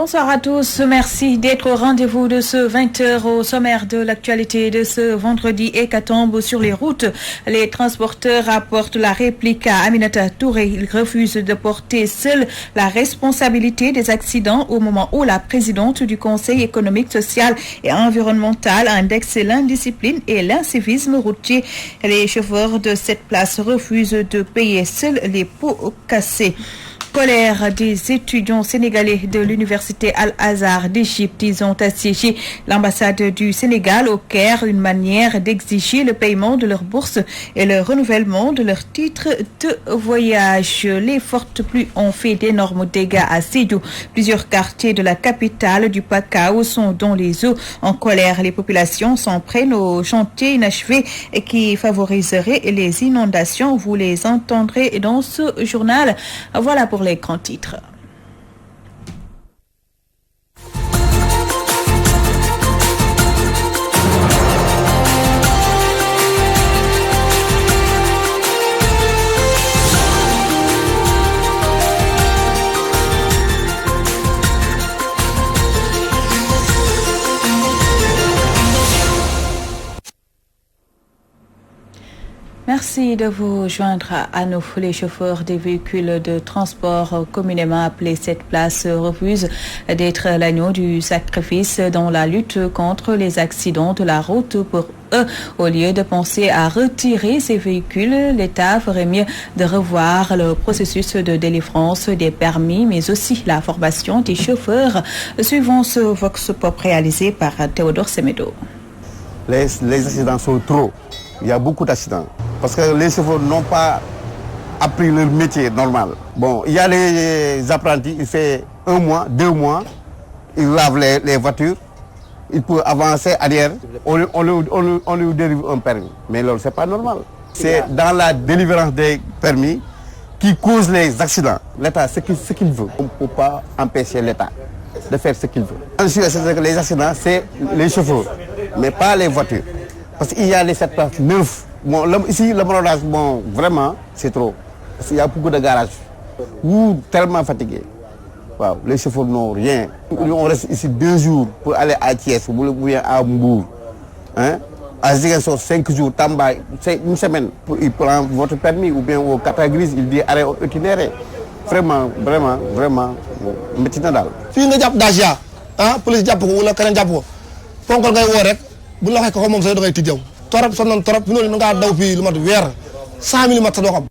Bonsoir à tous, merci d'être au rendez-vous de ce 20h au sommaire de l'actualité de ce vendredi hécatombe sur les routes. Les transporteurs apportent la réplique à Aminata Touré. Ils refusent de porter seule la responsabilité des accidents au moment où la présidente du Conseil économique, social et environnemental indexe l'indiscipline et l'incivisme routier. Les chauffeurs de cette place refusent de payer seuls les pots cassés. Colère des étudiants sénégalais de l'université Al-Azhar d'Égypte. Ils ont assiégé l'ambassade du Sénégal au Caire, une manière d'exiger le paiement de leur bourse et le renouvellement de leur titre de voyage. Les fortes pluies ont fait d'énormes dégâts à Sédhiou. Plusieurs quartiers de la capitale du Pakao sont dans les eaux. En colère, les populations s'en prennent aux chantiers inachevés et qui favoriseraient les inondations. Vous les entendrez dans ce journal. Voilà pour les grands titres. Merci de vous joindre à nous. Les chauffeurs des véhicules de transport communément appelés cette place refusent d'être l'agneau du sacrifice dans la lutte contre les accidents de la route. Pour eux, au lieu de penser à retirer ces véhicules, l'État ferait mieux de revoir le processus de délivrance des permis, mais aussi la formation des chauffeurs. Suivant ce Vox Pop réalisé par Théodore Semedo. Les accidents sont trop. Il y a beaucoup d'accidents. Parce que les chauffeurs n'ont pas appris leur métier normal. Bon, il y a les apprentis, il fait 1 mois, 2 mois, ils lavent les voitures, ils peuvent avancer arrière, on lui délivre un permis. Mais là, c'est pas normal. C'est dans la délivrance des permis qui cause les accidents. L'État, ce qu'il veut. On ne peut pas empêcher l'État de faire ce qu'il veut. Ensuite, c'est que les accidents, c'est les chauffeurs, mais pas les voitures. Parce qu'il y a les 7 places 9. Bon, ici, le monodage, bon, vraiment, c'est trop. Parce qu'il y a beaucoup de garages. Ou tellement fatigués. Wow, les chauffeurs n'ont rien. On reste ici 2 jours pour aller à Thiès, ou bien à Mbour. Hein? À Ziguinchor, 5 jours, Tamba, c'est une semaine. Il prend votre permis, ou bien au carte grise, il dit arrêt itinéraire. Vraiment, métier daal. Si nga jàpp Dacia, police jàpp ko wala keneen jàpp ko, ponkal ngay woo rek, bu la waxee ko moom sax da ngay tiit yow. Torop sonn torop, ñu nga daw fii lu mat weer 100 mm sa doo xam.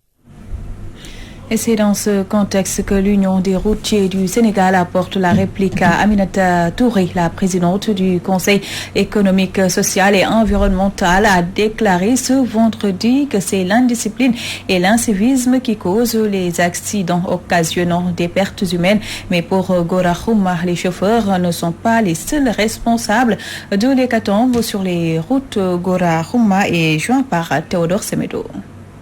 Et c'est dans ce contexte que l'Union des routiers du Sénégal apporte la réplique à Aminata Touré. La présidente du Conseil économique, social et environnemental a déclaré ce vendredi que c'est l'indiscipline et l'incivisme qui causent les accidents occasionnant des pertes humaines. Mais pour Gora Khouma, les chauffeurs ne sont pas les seuls responsables de l'hécatombe sur les routes. Gora Khouma est joint par Théodore Semedo.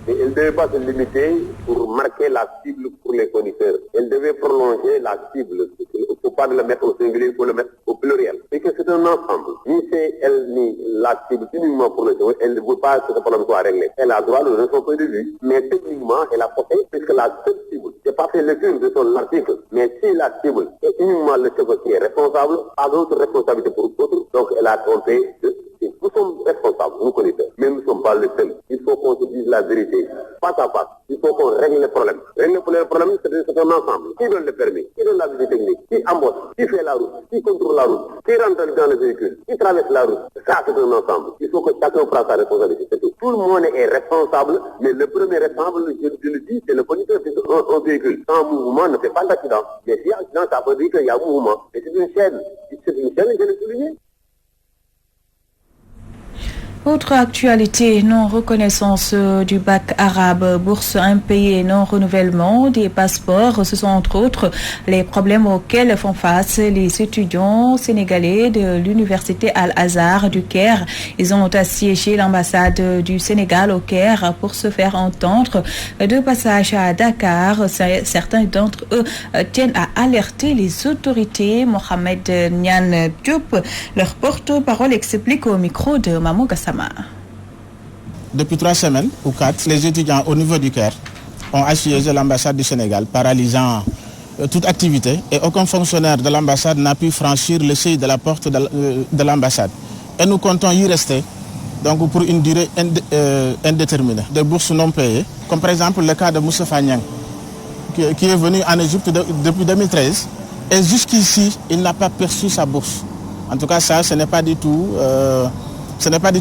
Mais elle ne devait pas se limiter pour marquer la cible pour les conducteurs. Elle devait prolonger la cible. Il ne faut pas le mettre au singulier, il faut le mettre au pluriel. Et que c'est un ensemble. Ni c'est elle, ni la cible uniquement pour le chauffeur, elle ne veut pas que ce problème soit réglé. Elle a droit de son point de vue. Mais techniquement, elle a porté, puisque la seule cible, c'est pas fait lecture de son article. Mais si la cible est uniquement le chauffeur qui est responsable, pas d'autre responsabilité pour d'autres, donc elle a trompé de. Nous sommes responsables, nous connaissons, mais nous ne sommes pas les seuls. Il faut qu'on se dise la vérité, face à face. Il faut qu'on règle les problèmes. Régler les problèmes, c'est un ensemble. Qui donne le permis? Qui donne la visite technique? Qui embauche? Qui fait la route? Qui contrôle la route? Qui rentre dans le véhicule? Qui traverse la route? Ça, c'est un ensemble. Il faut que chacun prenne sa responsabilité. C'est tout. Tout le monde est responsable, mais le premier responsable, je le dis, c'est le conducteur. Un véhicule sans mouvement ne fait pas d'accident. Mais s'il y a accident, ça veut dire qu'il y a mouvement. Et c'est une chaîne. C'est une chaîne, je l'ai souligné. Autre actualité, non-reconnaissance du bac arabe, bourse impayée, non-renouvellement des passeports. Ce sont entre autres les problèmes auxquels font face les étudiants sénégalais de l'université Al-Azhar du Caire. Ils ont assiégé l'ambassade du Sénégal au Caire pour se faire entendre. De passage à Dakar, certains d'entre eux tiennent à alerter les autorités. Mohamed Nian Diop, leur porte-parole, explique au micro de Mamou Gassama. Depuis 3 semaines ou 4, les étudiants au niveau du Caire ont assiégé l'ambassade du Sénégal, paralysant toute activité et aucun fonctionnaire de l'ambassade n'a pu franchir le seuil de la porte de l'ambassade. Et nous comptons y rester donc pour une durée indéterminée. Des bourses non payées, comme par exemple le cas de Moussa Fagnan, qui est venu en Égypte depuis 2013 et jusqu'ici, il n'a pas perçu sa bourse. En tout cas, ça, ce n'est pas du tout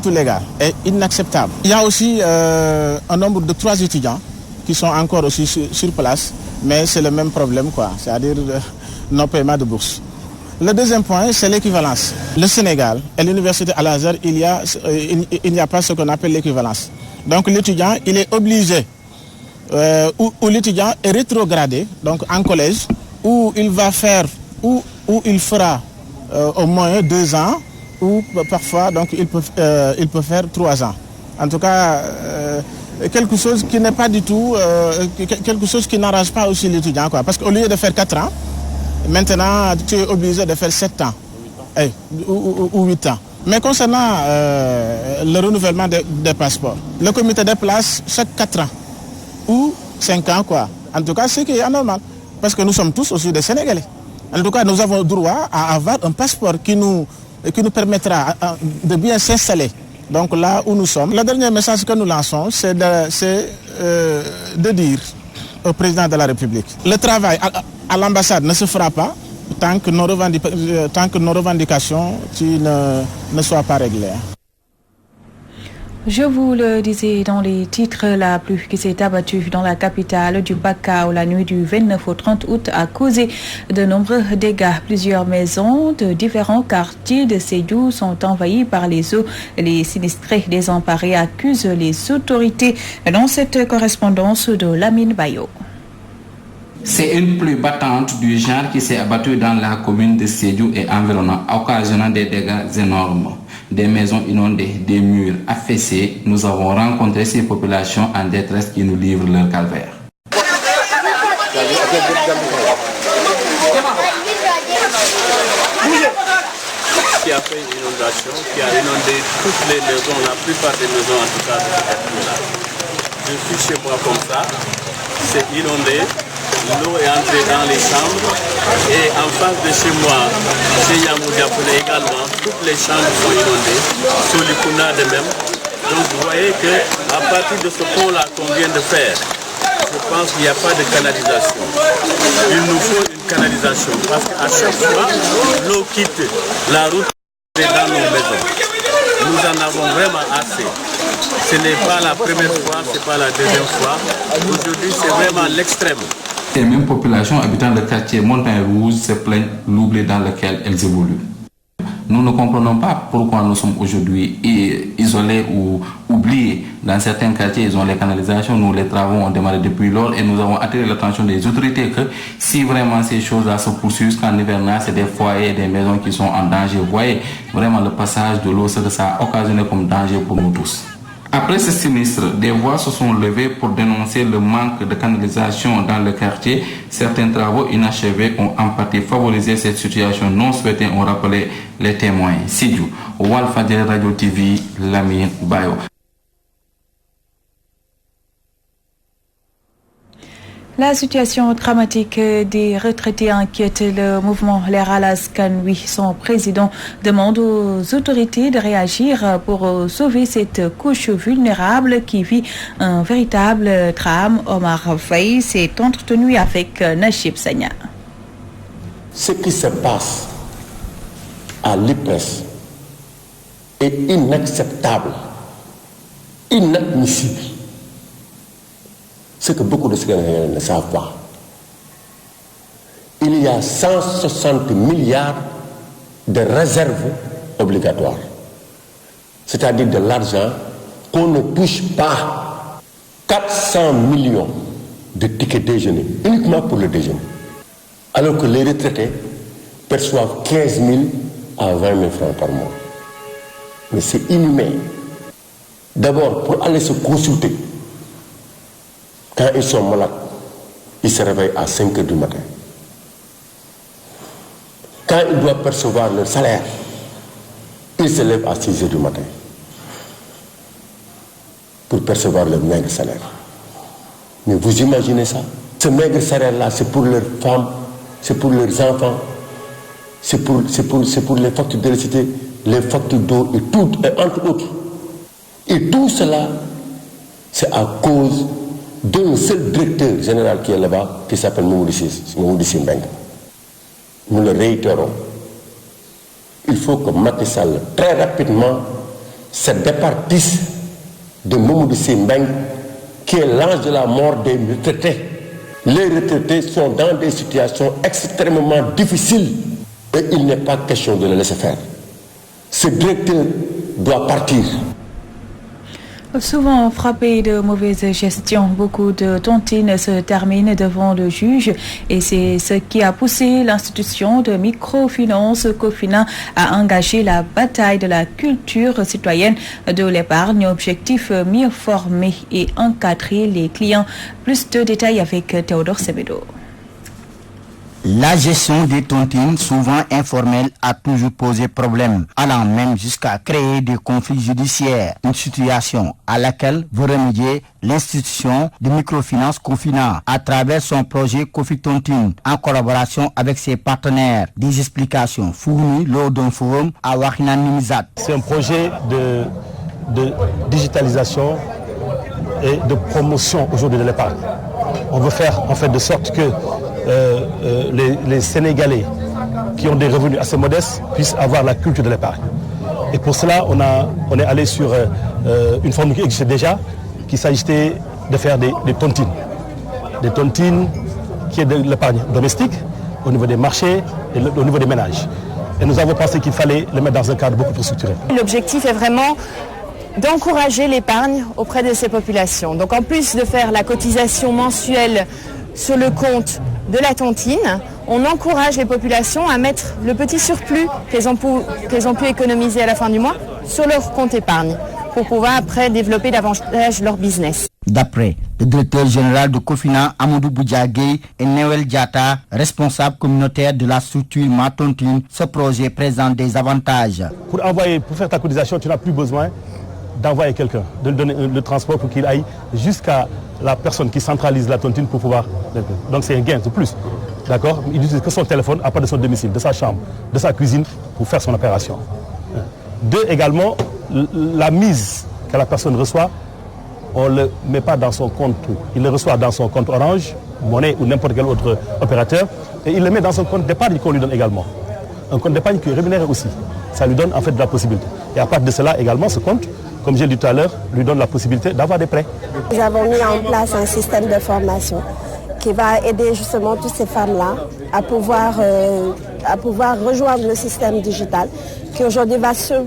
légal et inacceptable. Il y a aussi un nombre de 3 étudiants qui sont encore aussi sur place, mais c'est le même problème, c'est-à-dire non paiement de bourse. Le deuxième point, c'est l'équivalence. Le Sénégal et l'université Al-Azhar, il n'y a pas ce qu'on appelle l'équivalence. Donc l'étudiant, il est obligé, ou l'étudiant est rétrogradé, donc en collège, où il va faire, où il fera au moins 2 ans, ou parfois donc il peut faire 3 ans. En tout cas, quelque chose qui n'est pas du tout, quelque chose qui n'arrange pas aussi l'étudiant, parce qu'au lieu de faire 4 ans, maintenant tu es obligé de faire 7 ans ou 8 ans. Mais concernant le renouvellement des passeports, le comité déplace chaque 4 ans ou 5 ans, En tout cas, c'est qui est anormal, parce que nous sommes tous aussi des Sénégalais. En tout cas, nous avons droit à avoir un passeport qui nous permettra de bien s'installer. Donc là où nous sommes, le dernier message que nous lançons, c'est de dire au président de la République, le travail à l'ambassade ne se fera pas tant que nos revendications ne soient pas réglées. Je vous le disais dans les titres, la pluie qui s'est abattue dans la capitale du Bakau la nuit du 29 au 30 août a causé de nombreux dégâts. Plusieurs maisons de différents quartiers de Sédhiou sont envahies par les eaux. Les sinistrés désemparés accusent les autorités. Dans cette correspondance de Lamine Bayo. C'est une pluie battante du genre qui s'est abattue dans la commune de Sédhiou et environnant, occasionnant des dégâts énormes. Des maisons inondées, des murs affaissés. Nous avons rencontré ces populations en détresse qui nous livrent leur calvaire. Qui a fait une inondation, qui a inondé toutes les maisons, la plupart des maisons en tout cas de cette là. Je suis chez moi comme ça, c'est inondé. L'eau est entrée dans les chambres et en face de chez moi, chez Yamoudiapone également, toutes les chambres sont inondées, Solikuna de même. Donc vous voyez qu'à partir de ce pont-là qu'on vient de faire, je pense qu'il n'y a pas de canalisation. Il nous faut une canalisation parce qu'à chaque fois, l'eau quitte la route et dans nos maisons. Nous en avons vraiment assez. Ce n'est pas la première fois, ce n'est pas la deuxième fois. Aujourd'hui, c'est vraiment l'extrême. Les mêmes populations habitant le quartier Montagne Rouge se plaignent de l'oubli dans lequel elles évoluent. Nous ne comprenons pas pourquoi nous sommes aujourd'hui isolés ou oubliés. Dans certains quartiers, ils ont les canalisations. Nous, les travaux ont démarré depuis lors et nous avons attiré l'attention des autorités que si vraiment ces choses-là se poursuivent, qu'en hivernage, c'est des foyers, des maisons qui sont en danger. Vous voyez vraiment le passage de l'eau, ce que ça a occasionné comme danger pour nous tous. Après ce sinistre, des voix se sont levées pour dénoncer le manque de canalisation dans le quartier. Certains travaux inachevés ont en partie favorisé cette situation non souhaitée, ont rappelé les témoins. Sédhiou, Walfadjri Radio TV, Lamine Bayo. La situation dramatique des retraités inquiète le mouvement Leral Askan Wi. Son président demande aux autorités de réagir pour sauver cette couche vulnérable qui vit un véritable drame. Omar Faye s'est entretenu avec Nachib Sanya. Ce qui se passe à l'IPRES est inacceptable, inadmissible. Ce que beaucoup de Sénégalais ne savent pas. Il y a 160 milliards de réserves obligatoires. C'est-à-dire de l'argent qu'on ne touche pas. 400 millions de tickets déjeuner, uniquement pour le déjeuner. Alors que les retraités perçoivent 15 000 à 20 000 francs par mois. Mais c'est inhumain. D'abord, pour aller se consulter, quand ils sont malades, ils se réveillent à 5 h du matin. Quand ils doivent percevoir leur salaire, ils se lèvent à 6 h du matin pour percevoir leur maigre salaire. Mais vous imaginez ça? Ce maigre salaire-là, c'est pour leurs femmes c'est pour leurs enfants, c'est pour les factures d'électricité, les factures d'eau et tout, et entre autres. Et tout cela, c'est à cause d'un seul directeur général qui est là-bas, qui s'appelle Mamoudou Sy Mbengue. Nous le réitérons. Il faut que Macky Sall, très rapidement, se départisse de Mamoudou Sy Mbengue, qui est l'ange de la mort des retraités. Les retraités sont dans des situations extrêmement difficiles et il n'est pas question de le laisser faire. Ce directeur doit partir. Souvent frappé de mauvaise gestion, beaucoup de tontines se terminent devant le juge et c'est ce qui a poussé l'institution de microfinance Cofina à engager la bataille de la culture citoyenne de l'épargne. Objectif, mieux former et encadrer les clients. Plus de détails avec Théodore Semedo. La gestion des tontines, souvent informelle, a toujours posé problème, allant même jusqu'à créer des conflits judiciaires. Une situation à laquelle veut remédier l'institution de microfinance Cofina à travers son projet Cofi Tontine, en collaboration avec ses partenaires. Des explications fournies lors d'un forum à Wakhinane Nimizat. C'est un projet de digitalisation et de promotion aujourd'hui de l'épargne. On veut faire en fait de sorte que les Sénégalais qui ont des revenus assez modestes puissent avoir la culture de l'épargne. Et pour cela, on est allé sur une formule qui existait déjà, qu'il s'agissait de faire des tontines. Des tontines qui est de l'épargne domestique au niveau des marchés et au niveau des ménages. Et nous avons pensé qu'il fallait le mettre dans un cadre beaucoup plus structuré. L'objectif est vraiment d'encourager l'épargne auprès de ces populations. Donc en plus de faire la cotisation mensuelle sur le compte de la tontine, on encourage les populations à mettre le petit surplus qu'elles ont pu économiser à la fin du mois sur leur compte épargne pour pouvoir après développer davantage leur business. D'après le directeur général de Cofina, Amadou Boudjagé et Newel Diata, responsable communautaire de la structure Matontine, ce projet présente des avantages. Pour faire ta cotisation, tu n'as plus besoin d'envoyer quelqu'un, de lui donner le transport pour qu'il aille jusqu'à la personne qui centralise la tontine pour pouvoir... Donc c'est un gain de plus. D'accord? Il n'utilise que son téléphone à part de son domicile, de sa chambre, de sa cuisine pour faire son opération. Deux, également, la mise que la personne reçoit, on ne le met pas dans son compte. Il le reçoit dans son compte Orange, Monnaie ou n'importe quel autre opérateur et il le met dans son compte d'épargne qu'on lui donne également. Un compte d'épargne qui est rémunéré aussi. Ça lui donne en fait de la possibilité. Et à partir de cela également, ce compte, comme j'ai dit tout à l'heure, lui donne la possibilité d'avoir des prêts. Nous avons mis en place un système de formation qui va aider justement toutes ces femmes-là à pouvoir rejoindre le système digital qui aujourd'hui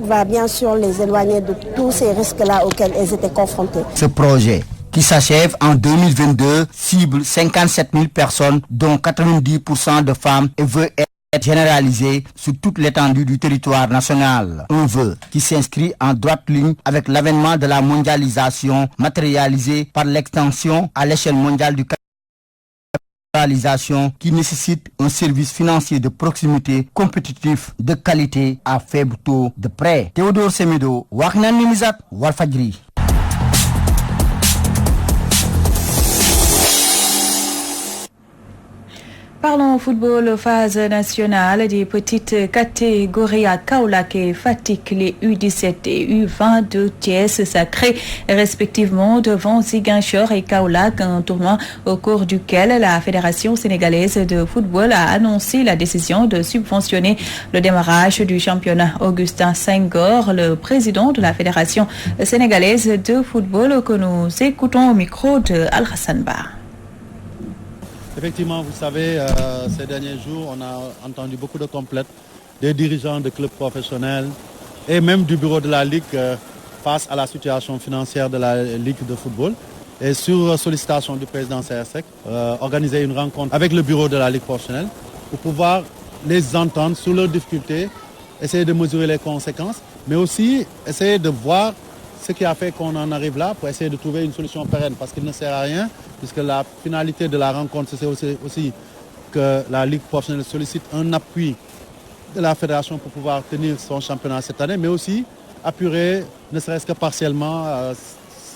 va bien sûr les éloigner de tous ces risques-là auxquels elles étaient confrontées. Ce projet, qui s'achève en 2022, cible 57 000 personnes, dont 90% de femmes, et veut être généralisé sur toute l'étendue du territoire national. Un vœu qui s'inscrit en droite ligne avec l'avènement de la mondialisation matérialisée par l'extension à l'échelle mondiale du capitalisation qui nécessite un service financier de proximité compétitif de qualité à faible taux de prêt. Théodore Semedo, Wakhinane Nimizat, Walfadjri. Parlons football, phase nationale des petites catégories à Kaolack et Fatick. Les U17 et U20 de Thiès sacrés respectivement devant Ziguinchor et Kaolack, un tournoi au cours duquel la Fédération sénégalaise de football a annoncé la décision de subventionner le démarrage du championnat. Augustin Senghor, le président de la Fédération sénégalaise de football, que nous écoutons au micro de Al-Hassan Ba. Effectivement, vous savez, ces derniers jours, on a entendu beaucoup de complètes des dirigeants de clubs professionnels et même du bureau de la Ligue face à la situation financière de la Ligue de football. Et sur sollicitation du président CRSEC, organiser une rencontre avec le bureau de la Ligue professionnelle pour pouvoir les entendre sur leurs difficultés, essayer de mesurer les conséquences, mais aussi essayer de voir ce qui a fait qu'on en arrive là pour essayer de trouver une solution pérenne parce qu'il ne sert à rien puisque la finalité de la rencontre c'est aussi que la Ligue professionnelle sollicite un appui de la fédération pour pouvoir tenir son championnat cette année mais aussi apurer ne serait-ce que partiellement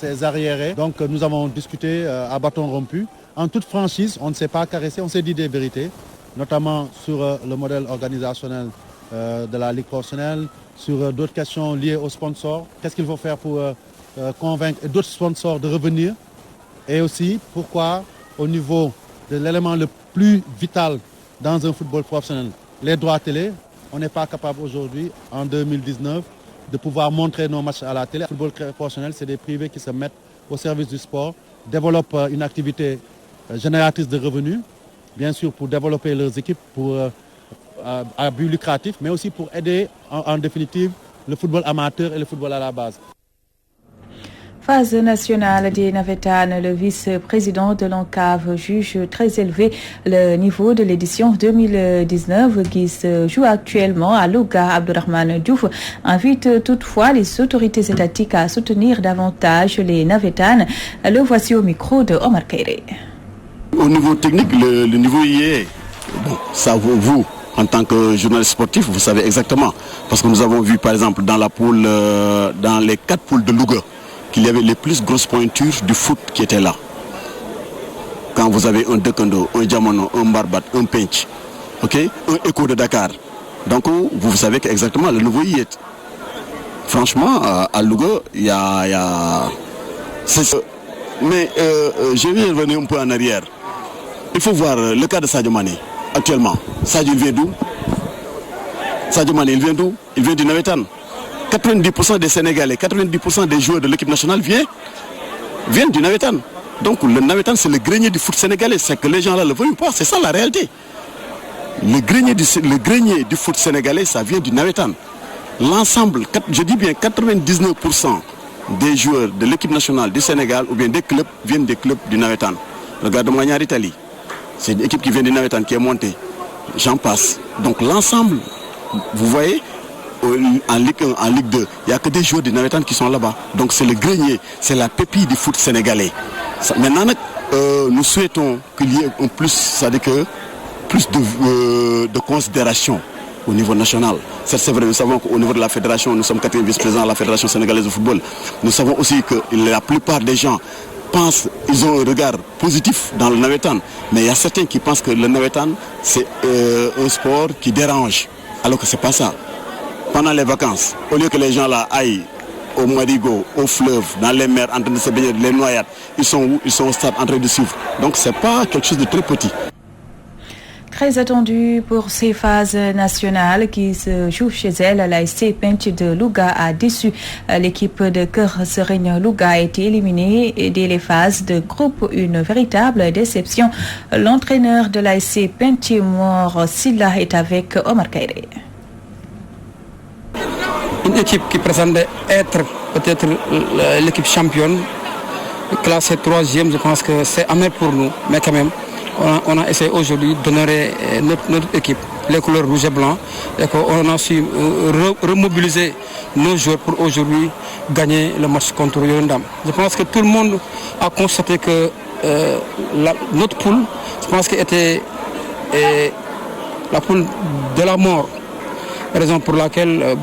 ses arriérés. Donc nous avons discuté à bâton rompu. En toute franchise, on ne s'est pas caressé, on s'est dit des vérités. notamment sur le modèle organisationnel de la Ligue professionnelle, sur d'autres questions liées aux sponsors. Qu'est-ce qu'il faut faire pour convaincre d'autres sponsors de revenir? Et aussi, pourquoi au niveau de l'élément le plus vital dans un football professionnel, les droits télé, on n'est pas capable aujourd'hui, en 2019, de pouvoir montrer nos matchs à la télé. Le football professionnel, c'est des privés qui se mettent au service du sport, développent une activité génératrice de revenus, bien sûr pour développer leurs équipes à but lucratif, mais aussi pour aider en définitive le football amateur et le football à la base. Phase nationale des Navétanes, le vice-président de l'ONCAV juge très élevé le niveau de l'édition 2019 qui se joue actuellement à Louga. Abdourahmane Diouf invite toutefois les autorités étatiques à soutenir davantage les Navétanes. Le voici au micro de Omar Kairé. Au niveau technique, le niveau y est. Bon, ça vous, en tant que journaliste sportif, vous savez exactement. Parce que nous avons vu par exemple dans la poule, dans les 4 poules de Louga, qu'il y avait les plus grosses pointures du foot qui étaient là. Quand vous avez un Dekando, un Diamono, un Barbat, un Pench, okay, un Echo de Dakar. Donc vous savez exactement le niveau y est. Franchement, à Louga, il y a... Mais je vais revenir un peu en arrière. Il faut voir le cas de Sadio Mané actuellement. Sadio, il vient d'où? Sadio Mané, il vient d'où? Il vient du Navétane. 90% des Sénégalais, 90% des joueurs de l'équipe nationale viennent du Navétane. Donc le Navétane, c'est le grenier du foot sénégalais. C'est que les gens là le veulent pas, c'est ça la réalité. Le grenier du foot sénégalais, ça vient du Navétane. L'ensemble, je dis bien 99% des joueurs de l'équipe nationale du Sénégal ou bien des clubs viennent des clubs du Navétane. Regarde-moi Italie. C'est une équipe qui vient du Navétane qui est montée. J'en passe. Donc l'ensemble, vous voyez, en Ligue 1, en Ligue 2, il n'y a que des joueurs du Navétane qui sont là-bas. Donc c'est le grenier, c'est la pépite du foot sénégalais. Maintenant, nous souhaitons qu'il y ait un plus, c'est-à-dire que plus de considération au niveau national. C'est vrai, nous savons qu'au niveau de la fédération, nous sommes 4e vice-président de la Fédération sénégalaise de football. Nous savons aussi que la plupart des gens pensent, ils ont un regard positif dans le Navétane. Mais il y a certains qui pensent que le Navétane, c'est un sport qui dérange. Alors que ce n'est pas ça. Pendant les vacances, au lieu que les gens là aillent au marigot, au fleuve, dans les mers, en train de se baigner, les noyades, ils sont où? Ils sont au stade en train de suivre. Donc c'est pas quelque chose de très petit. Très attendu pour ces phases nationales qui se jouent chez elle, l'ASC Pench de Louga a déçu. L'équipe de Cœur Serigne Louga a été éliminée dès les phases de groupe, une véritable déception. L'entraîneur de l'ASC Pench, Mor Silla, est avec Omar Kairé. Une équipe qui prétendait être peut-être l'équipe championne, classée 3e, je pense que c'est amer pour nous, mais quand même, on a essayé aujourd'hui d'honorer notre équipe, les couleurs rouge et blanc, et qu'on a su remobiliser nos joueurs pour aujourd'hui gagner le match contre Yorindam. Je pense que tout le monde a constaté que notre poule, je pense qu'elle était la poule de la mort. Raison pour laquelle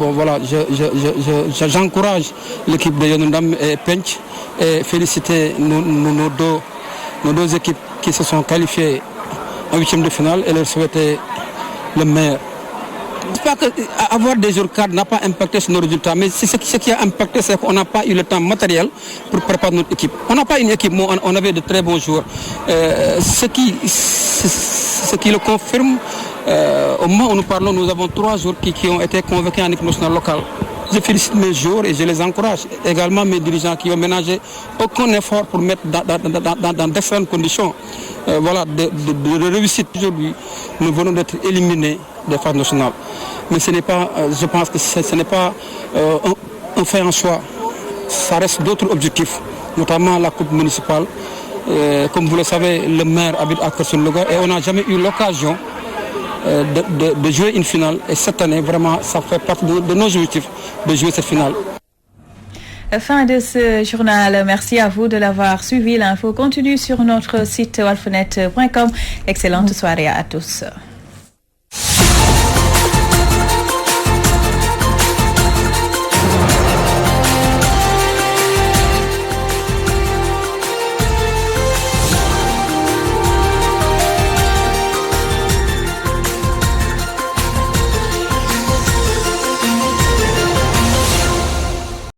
j'encourage l'équipe de Yorindam et Pench et féliciter nos deux équipes qui se sont qualifiées en 8e de finale et leur souhaiter le meilleur. J'espère qu'avoir des jours cadres n'a pas impacté sur nos résultats, mais ce qui a impacté, c'est qu'on n'a pas eu le temps matériel pour préparer notre équipe. On n'a pas une équipe, mais on avait de très bons joueurs. Ce qui le confirme, au moment où nous parlons, nous avons 3 joueurs qui ont été convoqués en équipe nationale locale. Je félicite mes joueurs et je les encourage. Également mes dirigeants qui ont ménagé aucun effort pour mettre dans d'excellentes conditions de réussite. Aujourd'hui, nous venons d'être éliminés des phases nationales. Mais ce n'est pas, je pense que ce n'est pas un fait en soi. Ça reste d'autres objectifs, notamment la coupe municipale. Comme vous le savez, le maire habite à Kersun-Louga et on n'a jamais eu l'occasion de jouer une finale. Et cette année, vraiment, ça fait partie de nos objectifs de jouer cette finale. Fin de ce journal. Merci à vous de l'avoir suivi. L'info continue sur notre site walfnet.com. Excellente soirée à tous.